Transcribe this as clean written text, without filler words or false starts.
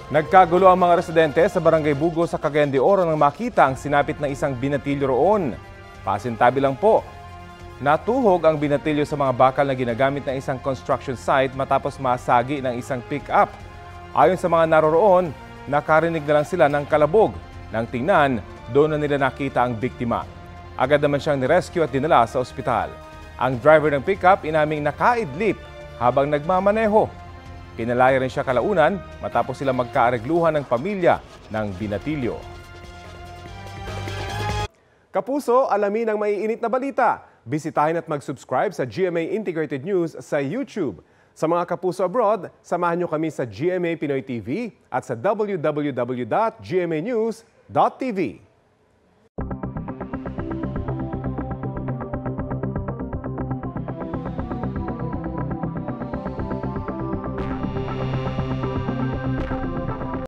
Nagkagulo ang mga residente sa Barangay Bugo sa Cagayan de Oro nang makita ang sinapit ng isang binatilyo roon. Pasintabi lang po. Natuhog ang binatilyo sa mga bakal na ginagamit ng isang construction site matapos masagi ng isang pick-up. Ayon sa mga naroroon, nakarinig na lang sila ng kalabog. Nang tingnan, doon na nila nakita ang biktima. Agad naman siyang nirescue at dinala sa ospital. Ang driver ng pick-up inaming nakaidlip habang nagmamaneho. Pinalaya rin siya kalaunan matapos sila magkaaregluhan ng pamilya ng binatilyo. Kapuso, alamin ang maiinit na balita. Bisitahin at mag-subscribe sa GMA Integrated News sa YouTube. Sa mga kapuso abroad, samahan niyo kami sa GMA Pinoy TV at sa www.gmanews.tv.